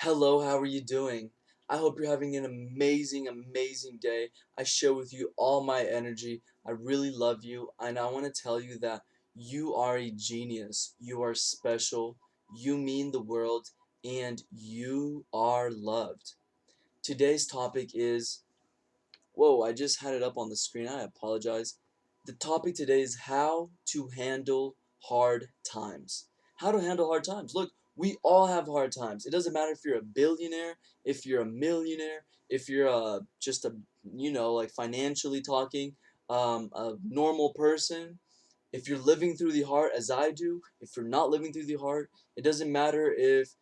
Hello, how are you doing? I hope you're having an amazing day. I share with you all my energy. I really love you, and I want to tell you that you are a genius. You are special. You mean the world, and you are loved. Today's topic is Whoa, I just had it up on the screen. I apologize. The topic today is how to handle hard times. How to handle hard times. Look, we all have hard times. It doesn't matter if you're a billionaire, if you're a millionaire, if you're just a, like financially talking, a normal person. If you're living through the heart as I do, if you're not living through the heart, it doesn't matter if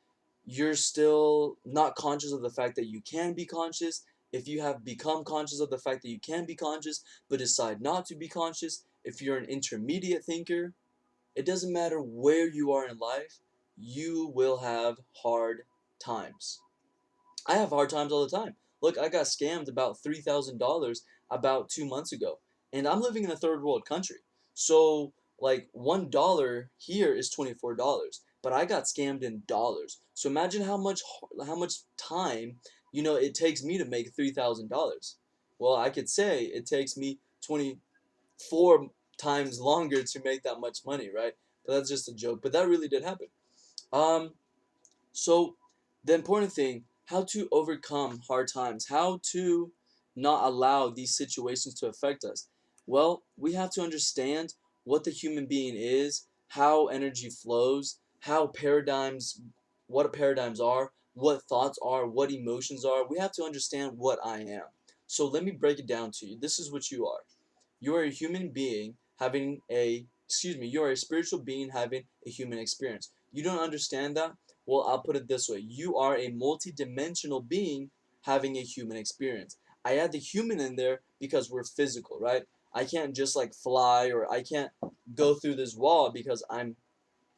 you're still not conscious of the fact that you can be conscious, if you have become conscious of the fact that you can be conscious but decide not to be conscious, if you're an intermediate thinker, it doesn't matter where you are in life, you will have hard times. I have hard times all the time. Look, I got scammed about $3,000 about 2 months ago, and I'm living in a third world country. So, like, $1 here is $24, but I got scammed in dollars. So imagine how much time it takes me to make $3,000. Well, I could say it takes me 24 times longer to make that much money, right? But that's just a joke. But that really did happen. Um, so, the important thing, how to overcome hard times, how to not allow these situations to affect us. Well, we have to understand what the human being is, how energy flows, what paradigms are, what thoughts are, what emotions are. We have to understand what I am. So, let me break it down to you. This is what you are. You are a human being having you are a spiritual being having a human experience. You don't understand that? Well, I'll put it this way. You are a multi-dimensional being having a human experience. I add the human in there because we're physical, right? I can't just like fly, or I can't go through this wall because I'm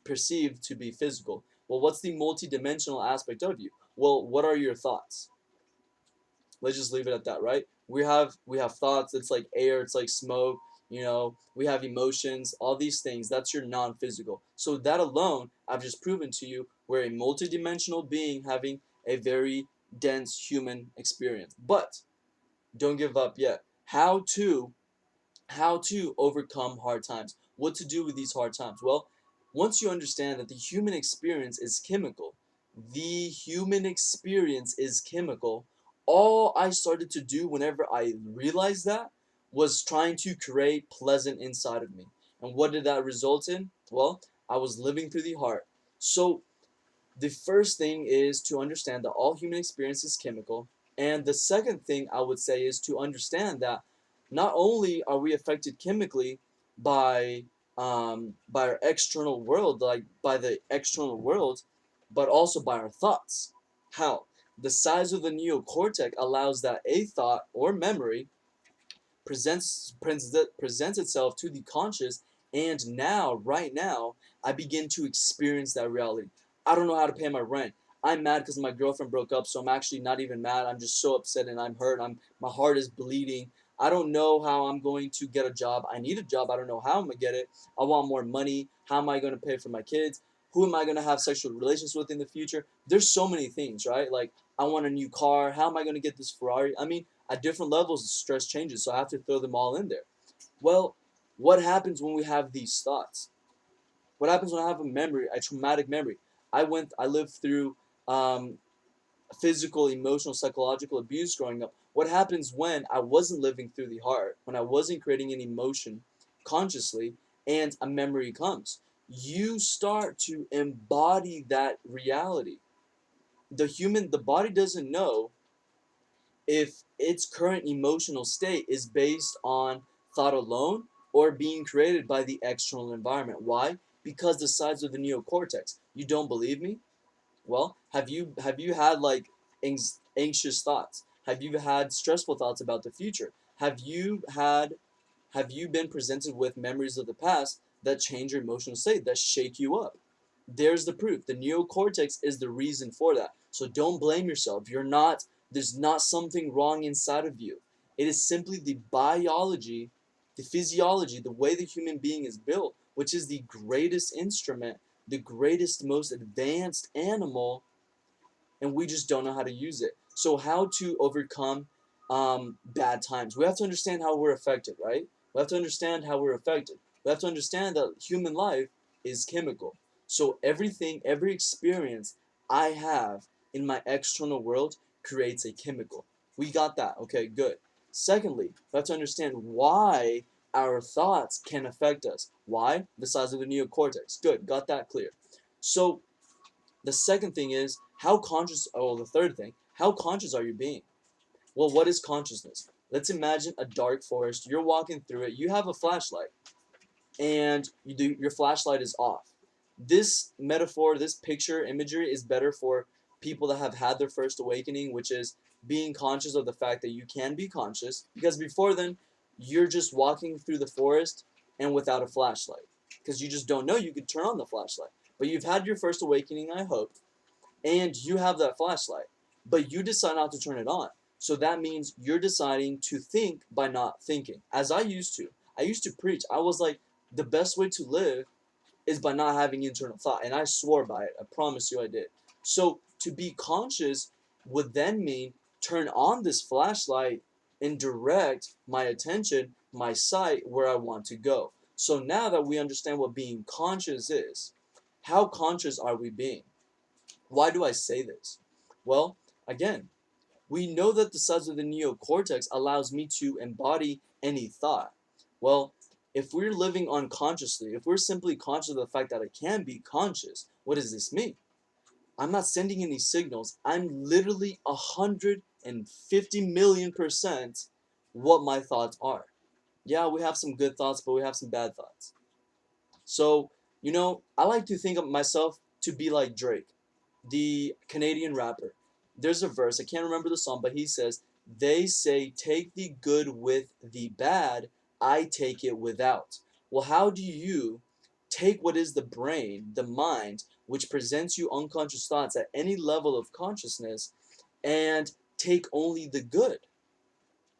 perceived to be physical. Well, what's the multi-dimensional aspect of you? Well, what are your thoughts? Let's just leave it at that, right? We have thoughts. It's like air. It's like smoke. We have emotions. All these things. That's your non-physical. So that alone, I've just proven to you, we're a multidimensional being having a very dense human experience. But don't give up yet. How to overcome hard times. What to do with these hard times? Well, once you understand that the human experience is chemical, the human experience is chemical, all I started to do whenever I realized that was trying to create pleasant inside of me. And what did that result in? Well, I was living through the heart. So the first thing is to understand that all human experience is chemical. And the second thing I would say is to understand that not only are we affected chemically by by our external world, like by the external world, but also by our thoughts. How? The size of the neocortex allows that a thought or memory presents itself to the conscious, and now, right now, I begin to experience that reality. I don't know how to pay my rent. I'm mad because my girlfriend broke up, so I'm actually not even mad. I'm just so upset and I'm hurt. My heart is bleeding. I don't know how I'm going to get a job. I need a job. I don't know how I'm gonna get it. I want more money. How am I gonna pay for my kids? Who am I gonna have sexual relations with in the future? There's so many things, right? Like, I want a new car. How am I gonna get this Ferrari? I mean, at different levels, stress changes, so I have to throw them all in there. Well, what happens when we have these thoughts? What happens when I have a memory, a traumatic memory? I lived through um, physical, emotional, psychological abuse growing up. What happens when I wasn't living through the heart, when I wasn't creating an emotion consciously, and a memory comes? You start to embody that reality. The body doesn't know if its current emotional state is based on thought alone or being created by the external environment. Why? Because the sides of the neocortex. You don't believe me? Well, have you had like anxious thoughts? Have you had stressful thoughts about the future? Have you been presented with memories of the past that change your emotional state, that shake you up? There's the proof. The neocortex is the reason for that. So don't blame yourself. There's not something wrong inside of you. It is simply the biology, the physiology, the way the human being is built, which is the greatest instrument, the greatest, most advanced animal and we just don't know how to use it. So how to overcome bad times? We have to understand how we're affected, right? We have to understand how we're affected. We have to understand that human life is chemical. So everything, every experience I have in my external world creates a chemical. We got that. Okay, good. Secondly, we have to understand why our thoughts can affect us. Why? The size of the neocortex. Good, got that clear. So the second thing is how conscious, the third thing, how conscious are you being? Well, what is consciousness? Let's imagine a dark forest. You're walking through it. You have a flashlight, and your flashlight is off. This metaphor, this picture imagery is better for people that have had their first awakening, which is being conscious of the fact that you can be conscious, because before then you're just walking through the forest and without a flashlight because you just don't know you could turn on the flashlight. But you've had your first awakening, I hope, and you have that flashlight, but you decide not to turn it on. So that means you're deciding to think by not thinking. As I used to. I used to preach. I was like, the best way to live is by not having internal thought. And I swore by it. I promise you I did. So to be conscious would then mean turn on this flashlight and direct my attention, my sight, where I want to go. So now that we understand what being conscious is, how conscious are we being? Why do I say this? Well, again, we know that the size of the neocortex allows me to embody any thought. Well, if we're living unconsciously, if we're simply conscious of the fact that I can be conscious, what does this mean? I'm not sending any signals. I'm literally 150 million% what my thoughts are. Yeah, we have some good thoughts, but we have some bad thoughts. So, I like to think of myself to be like Drake, the Canadian rapper. There's a verse, I can't remember the song, but he says, they say, take the good with the bad, I take it without. Well, how do you take what is the brain, the mind, which presents you unconscious thoughts at any level of consciousness, and take only the good?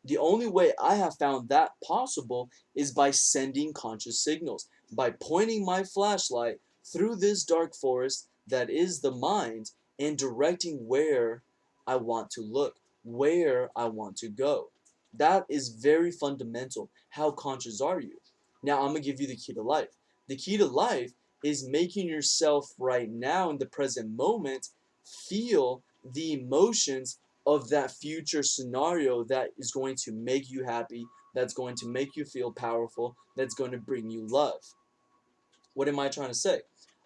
The only way I have found that possible is by sending conscious signals, by pointing my flashlight through this dark forest that is the mind and directing where I want to look, where I want to go. That is very fundamental. How conscious are you? Now, I'm going to give you the key to life. The key to life is making yourself right now in the present moment feel the emotions of that future scenario that is going to make you happy, that's going to make you feel powerful, that's going to bring you love. What am I trying to say?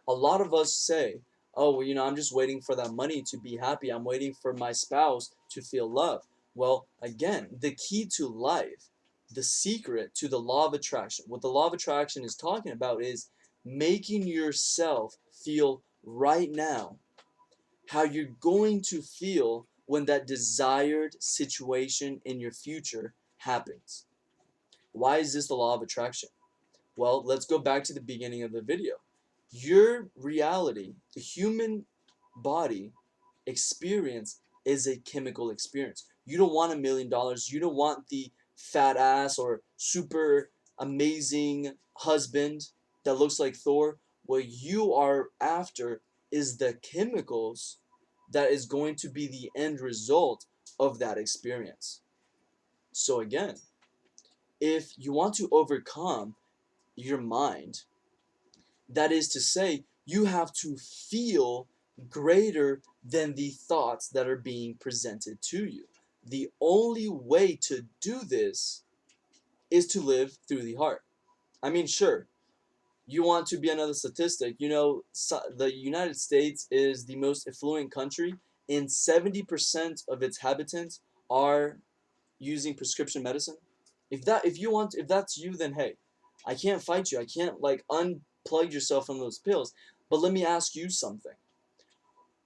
A lot of us say, oh, well, I'm just waiting for that money to be happy. I'm waiting for my spouse to feel love. Well, again, the key to life, the secret to the law of attraction, what the law of attraction is talking about is making yourself feel right now how you're going to feel when that desired situation in your future happens. Why is this the law of attraction? Well, let's go back to the beginning of the video. Your reality, the human body experience, is a chemical experience. You don't want $1 million. You don't want the fat ass or super amazing husband that looks like Thor. What you are after is the chemicals that is going to be the end result of that experience. So again, if you want to overcome your mind, that is to say, you have to feel greater than the thoughts that are being presented to you. The only way to do this is to live through the heart. I mean, sure, you want to be another statistic. The United States is the most affluent country, and 70% of its inhabitants are using prescription medicine. If that's you, then hey, I can't fight you. I can't like unplug yourself from those pills. But let me ask you something.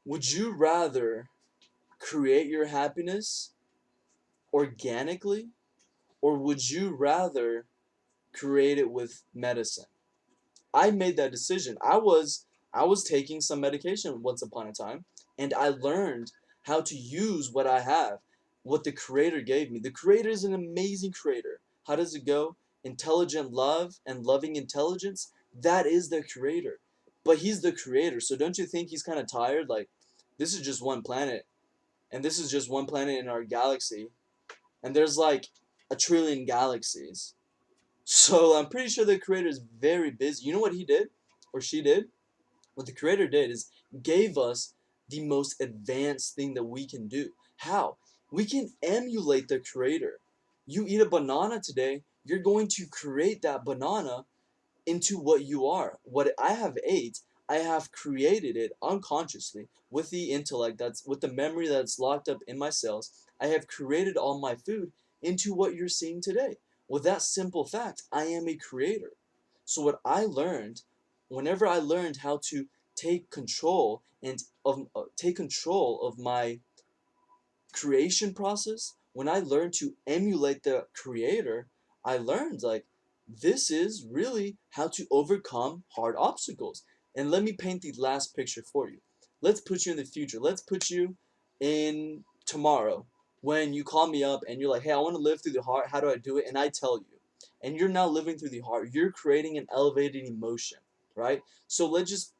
Would you rather create your happiness organically, or would you rather create it with medicine? I made that decision. I was taking some medication once upon a time, and I learned how to use what I have, what the creator gave me. The creator is an amazing creator. How does it go? Intelligent love and loving intelligence, that is the creator. But he's the creator, so don't you think he's kind of tired? Like, This is just one planet, and this is just one planet in our galaxy, and there's like a trillion galaxies. So I'm pretty sure the creator is very busy. You know what he did, or she did? What the creator did is gave us the most advanced thing that we can do. How? We can emulate the creator. You eat a banana today, you're going to create that banana into what you are. What I have ate, I have created it unconsciously with the intellect, that's with the memory that's locked up in my cells. I have created all my food into what you're seeing today. With that simple fact, I am a creator. So what I learned, whenever I learned how to take control of my creation process, when I learned to emulate the creator, I learned like this is really how to overcome hard obstacles. And let me paint the last picture for you. Let's put you in the future. Let's put you in tomorrow when you call me up and you're like, hey, I want to live through the heart. How do I do it? And I tell you. And you're now living through the heart. You're creating an elevated emotion, right? So let's just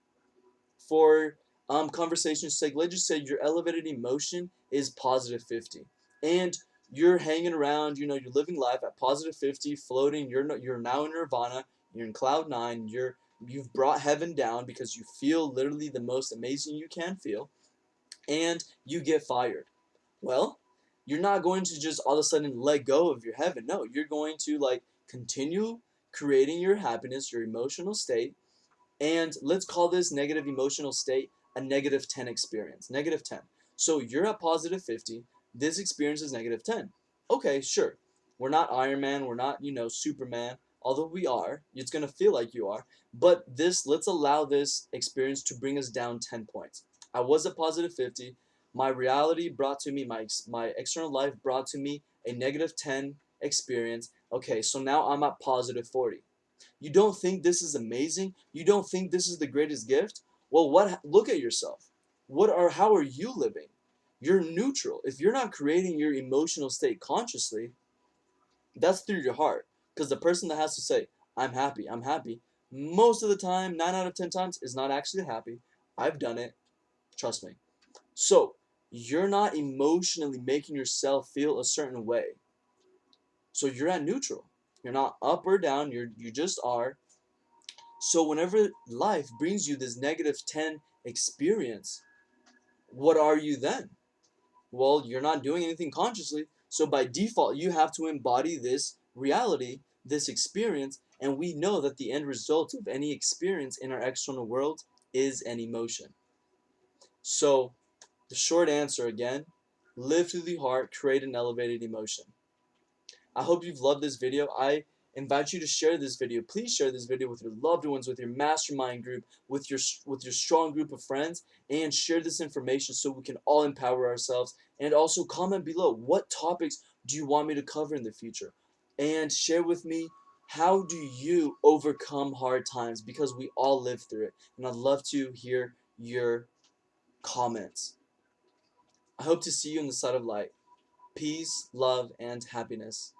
for conversation's sake, let's just say your elevated emotion is positive 50, and you're hanging around. You're living life at positive 50, floating. You're now in nirvana. You're in cloud nine. You've brought heaven down because you feel literally the most amazing you can feel, and you get fired. Well, you're not going to just all of a sudden let go of your heaven. No, you're going to like continue creating your happiness, your emotional state, and let's call this negative emotional state a negative 10 experience. Negative 10. So you're at positive 50. This experience is negative 10. Okay, sure. We're not Iron Man. We're not, Superman. Although we are. It's going to feel like you are. But let's allow this experience to bring us down 10 points. I was at positive 50. My reality brought to me, my external life brought to me a negative 10 experience. Okay, so now I'm at positive 40. You don't think this is amazing? You don't think this is the greatest gift? Well, look at yourself. How are you living? You're neutral. If you're not creating your emotional state consciously, that's through your heart. Because the person that has to say, I'm happy, most of the time, 9 out of 10 times, is not actually happy. I've done it. Trust me. So, you're not emotionally making yourself feel a certain way. So you're at neutral. You're not up or down, you just are. So whenever life brings you this negative 10 experience, what are you then? Well, you're not doing anything consciously. So by default, you have to embody this reality, this experience, and we know that the end result of any experience in our external world is an emotion. So the short answer again, live through the heart, create an elevated emotion. I hope you've loved this video. I invite you to share this video. Please share this video with your loved ones, with your mastermind group, with your strong group of friends, and share this information so we can all empower ourselves. And also comment below, what topics do you want me to cover in the future? And share with me, how do you overcome hard times, because we all live through it. And I'd love to hear your comments. I hope to see you on the side of light. Peace, love, and happiness.